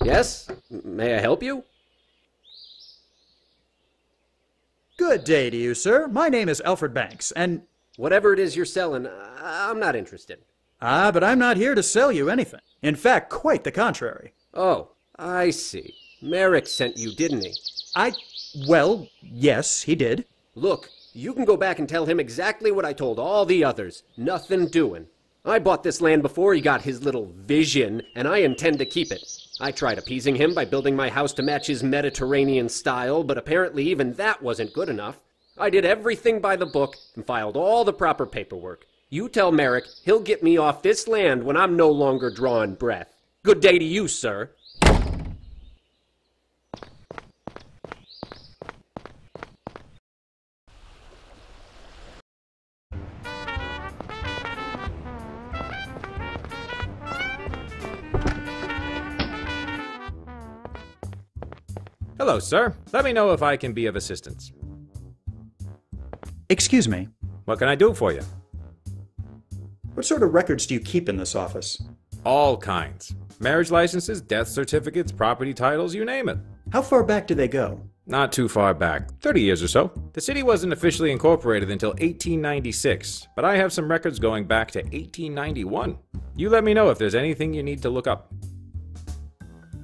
Yes? May I help you? Good day to you, sir. My name is Alfred Banks, and... Whatever it is you're selling, I'm not interested. Ah, but I'm not here to sell you anything. In fact, quite the contrary. Oh, I see. Merrick sent you, didn't he? Well, yes, he did. Look, you can go back and tell him exactly what I told all the others. Nothing doing. I bought this land before he got his little vision, and I intend to keep it. I tried appeasing him by building my house to match his Mediterranean style, but apparently even that wasn't good enough. I did everything by the book and filed all the proper paperwork. You tell Merrick he'll get me off this land when I'm no longer drawing breath. Good day to you, sir. Hello, sir. Let me know if I can be of assistance. Excuse me. What can I do for you? What sort of records do you keep in this office? All kinds. Marriage licenses, death certificates, property titles, you name it. How far back do they go? Not too far back. 30 years or so. The city wasn't officially incorporated until 1896, but I have some records going back to 1891. You let me know if there's anything you need to look up.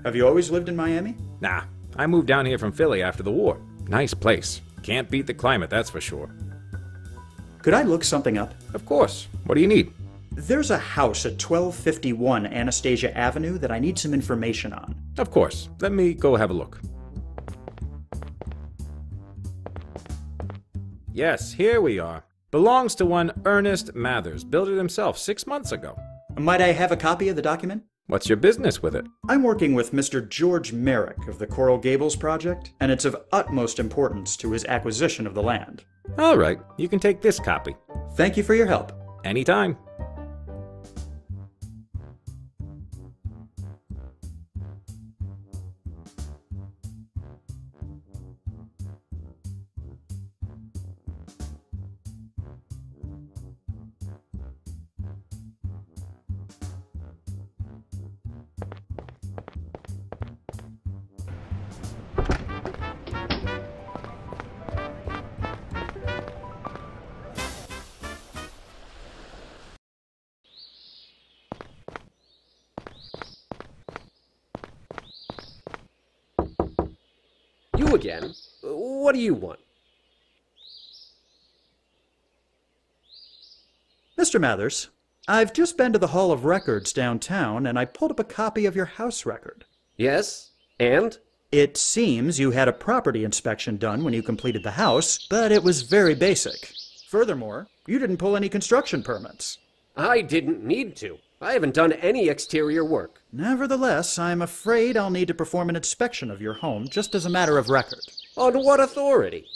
Have you always lived in Miami? Nah, I moved down here from Philly after the war. Nice place. Can't beat the climate, that's for sure. Could I look something up? Of course. What do you need? There's a house at 1251 Anastasia Avenue that I need some information on. Of course. Let me go have a look. Yes, here we are. Belongs to one Ernest Mathers. Built it himself 6 months ago. Might I have a copy of the document? What's your business with it? I'm working with Mr. George Merrick of the Coral Gables project, and it's of utmost importance to his acquisition of the land. All right, you can take this copy. Thank you for your help. Anytime. You again? What do you want? Mr. Mathers, I've just been to the Hall of Records downtown, and I pulled up a copy of your house record. Yes? And? It seems you had a property inspection done when you completed the house, but it was very basic. Furthermore, you didn't pull any construction permits. I didn't need to. I haven't done any exterior work. Nevertheless, I'm afraid I'll need to perform an inspection of your home just as a matter of record. On what authority?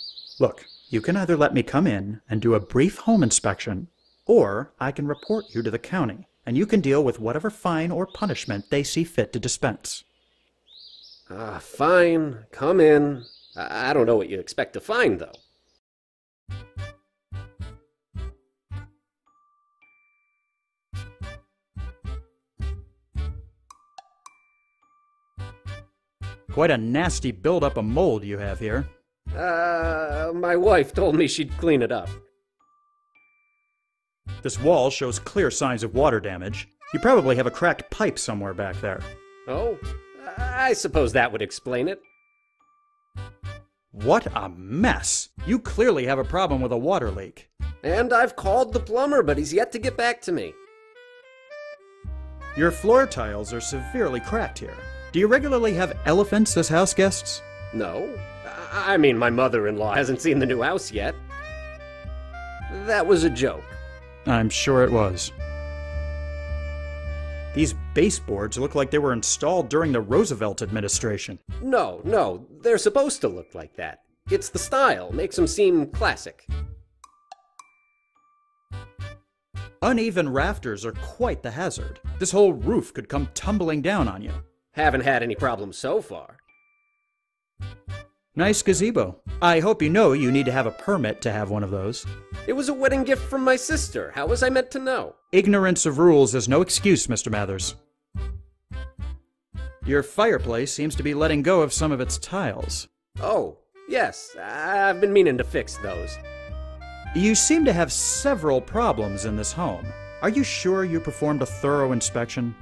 Look, you can either let me come in and do a brief home inspection, or I can report you to the county, and you can deal with whatever fine or punishment they see fit to dispense. Fine. Come in. I don't know what you expect to find, though. Quite a nasty buildup of mold you have here. My wife told me she'd clean it up. This wall shows clear signs of water damage. You probably have a cracked pipe somewhere back there. Oh, I suppose that would explain it. What a mess! You clearly have a problem with a water leak. And I've called the plumber, but he's yet to get back to me. Your floor tiles are severely cracked here. Do you regularly have elephants as house guests? No. I mean, my mother-in-law hasn't seen the new house yet. That was a joke. I'm sure it was. These baseboards look like they were installed during the Roosevelt administration. No, they're supposed to look like that. It's the style, makes them seem classic. Uneven rafters are quite the hazard. This whole roof could come tumbling down on you. Haven't had any problems so far. Nice gazebo. I hope you know you need to have a permit to have one of those. It was a wedding gift from my sister. How was I meant to know? Ignorance of rules is no excuse, Mr. Mathers. Your fireplace seems to be letting go of some of its tiles. Oh, yes, I've been meaning to fix those. You seem to have several problems in this home. Are you sure you performed a thorough inspection?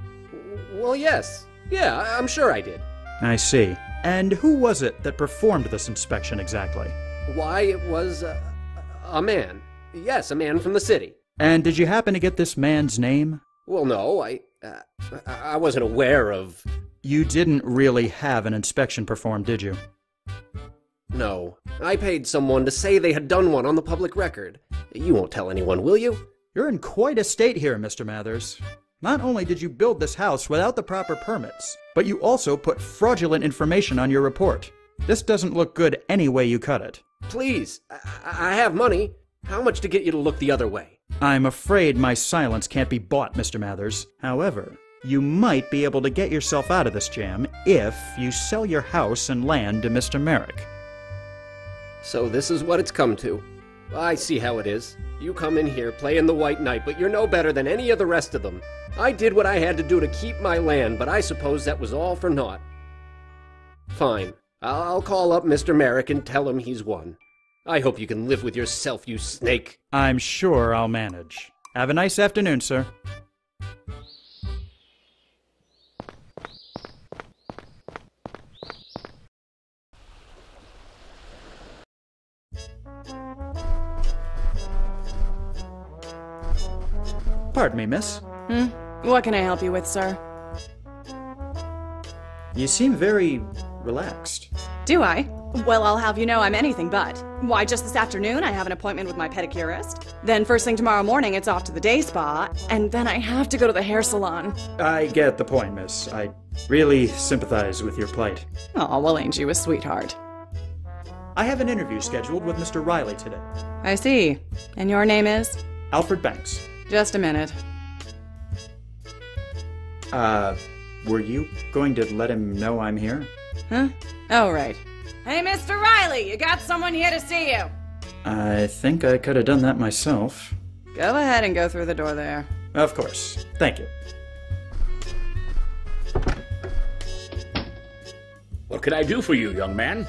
Well, yes. Yeah, I'm sure I did. I see. And who was it that performed this inspection exactly? Why, it was a man. Yes, a man from the city. And did you happen to get this man's name? Well, no, I wasn't aware of... You didn't really have an inspection performed, did you? No. I paid someone to say they had done one on the public record. You won't tell anyone, will you? You're in quite a state here, Mr. Mathers. Not only did you build this house without the proper permits, but you also put fraudulent information on your report. This doesn't look good any way you cut it. Please, I have money. How much to get you to look the other way? I'm afraid my silence can't be bought, Mr. Mathers. However, you might be able to get yourself out of this jam if you sell your house and land to Mr. Merrick. So this is what it's come to. I see how it is. You come in here playing the white knight, but you're no better than any of the rest of them. I did what I had to do to keep my land, but I suppose that was all for naught. Fine. I'll call up Mr. Merrick and tell him he's won. I hope you can live with yourself, you snake. I'm sure I'll manage. Have a nice afternoon, sir. Pardon me, miss. What can I help you with, sir? You seem very relaxed. Do I? Well, I'll have you know I'm anything but. Why, just this afternoon I have an appointment with my pedicurist. Then first thing tomorrow morning it's off to the day spa. And then I have to go to the hair salon. I get the point, miss. I really sympathize with your plight. Oh, well, ain't you a sweetheart? I have an interview scheduled with Mr. Riley today. I see. And your name is? Alfred Banks. Just a minute. Were you going to let him know I'm here? Huh? Oh, right. Hey, Mr. Riley, you got someone here to see you. I think I could have done that myself. Go ahead and go through the door there. Of course. Thank you. What can I do for you, young man?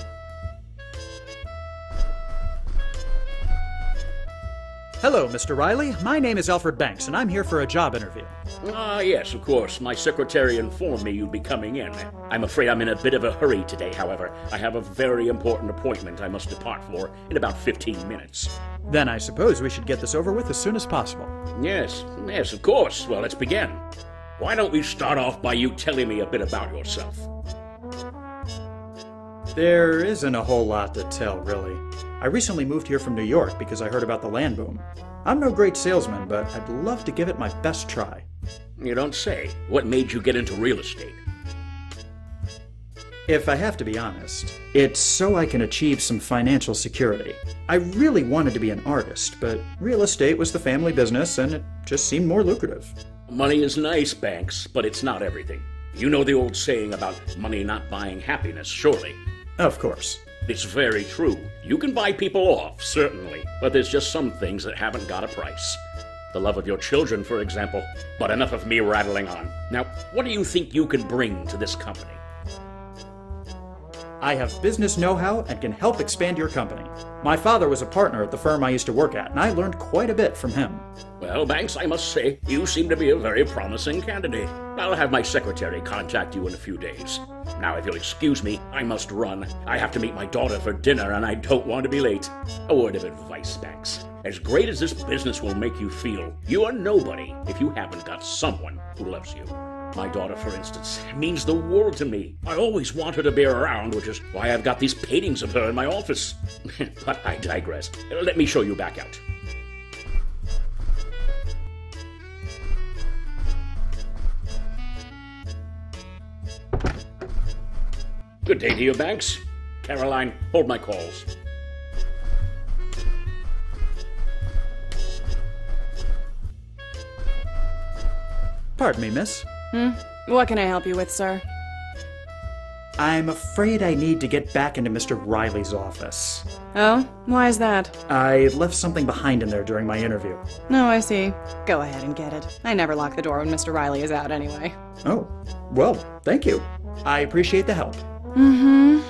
Hello, Mr. Riley. My name is Alfred Banks, and I'm here for a job interview. Ah, yes, of course. My secretary informed me you'd be coming in. I'm afraid I'm in a bit of a hurry today, however. I have a very important appointment I must depart for in about 15 minutes. Then I suppose we should get this over with as soon as possible. Yes, of course. Well, let's begin. Why don't we start off by you telling me a bit about yourself? There isn't a whole lot to tell, really. I recently moved here from New York because I heard about the land boom. I'm no great salesman, but I'd love to give it my best try. You don't say. What made you get into real estate? If I have to be honest, it's so I can achieve some financial security. I really wanted to be an artist, but real estate was the family business and it just seemed more lucrative. Money is nice, Banks, but it's not everything. You know the old saying about money not buying happiness, surely. Of course. It's very true. You can buy people off, certainly, but there's just some things that haven't got a price. The love of your children, for example. But enough of me rattling on. Now, what do you think you can bring to this company? I have business know-how and can help expand your company. My father was a partner at the firm I used to work at, and I learned quite a bit from him. Well, Banks, I must say, you seem to be a very promising candidate. I'll have my secretary contact you in a few days. Now, if you'll excuse me, I must run. I have to meet my daughter for dinner, and I don't want to be late. A word of advice, Banks. As great as this business will make you feel, you are nobody if you haven't got someone who loves you. My daughter, for instance, means the world to me. I always want her to be around, which is why I've got these paintings of her in my office. But I digress. Let me show you back out. Good day to you, Banks. Caroline, hold my calls. Pardon me, miss. What can I help you with, sir? I'm afraid I need to get back into Mr. Riley's office. Oh? Why is that? I left something behind in there during my interview. Oh, I see. Go ahead and get it. I never lock the door when Mr. Riley is out anyway. Oh, well, thank you. I appreciate the help. Mm-hmm.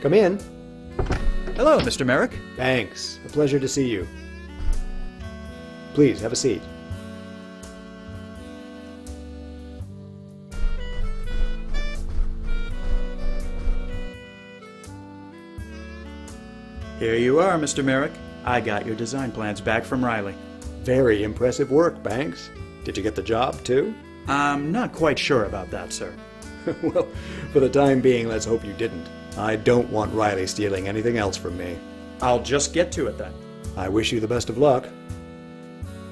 Come in. Hello, Mr. Merrick. Thanks. A pleasure to see you. Please, have a seat. Here you are, Mr. Merrick. I got your design plans back from Riley. Very impressive work, Banks. Did you get the job, too? I'm not quite sure about that, sir. Well, for the time being, let's hope you didn't. I don't want Riley stealing anything else from me. I'll just get to it then. I wish you the best of luck.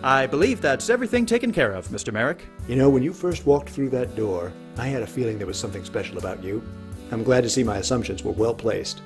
I believe that's everything taken care of, Mr. Merrick. You know, when you first walked through that door, I had a feeling there was something special about you. I'm glad to see my assumptions were well placed.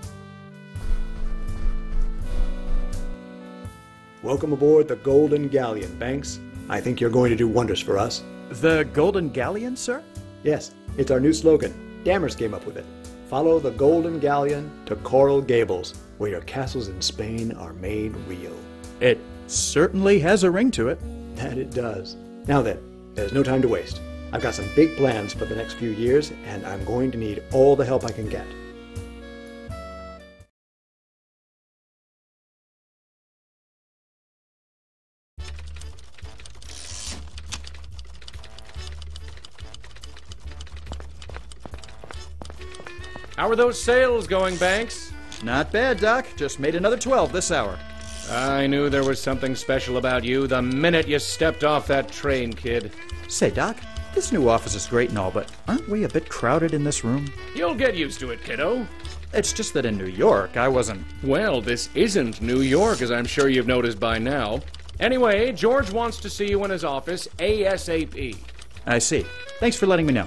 Welcome aboard the Golden Galleon, Banks. I think you're going to do wonders for us. The Golden Galleon, sir? Yes, it's our new slogan. Dammers came up with it. Follow the Golden Galleon to Coral Gables, where your castles in Spain are made real. It certainly has a ring to it. That it does. Now then, there's no time to waste. I've got some big plans for the next few years, and I'm going to need all the help I can get. How are those sales going, Banks? Not bad, Doc. Just made another 12 this hour. I knew there was something special about you the minute you stepped off that train, kid. Say, Doc, this new office is great and all, but aren't we a bit crowded in this room? You'll get used to it, kiddo. It's just that in New York, I wasn't... Well, this isn't New York, as I'm sure you've noticed by now. Anyway, George wants to see you in his office ASAP. I see. Thanks for letting me know.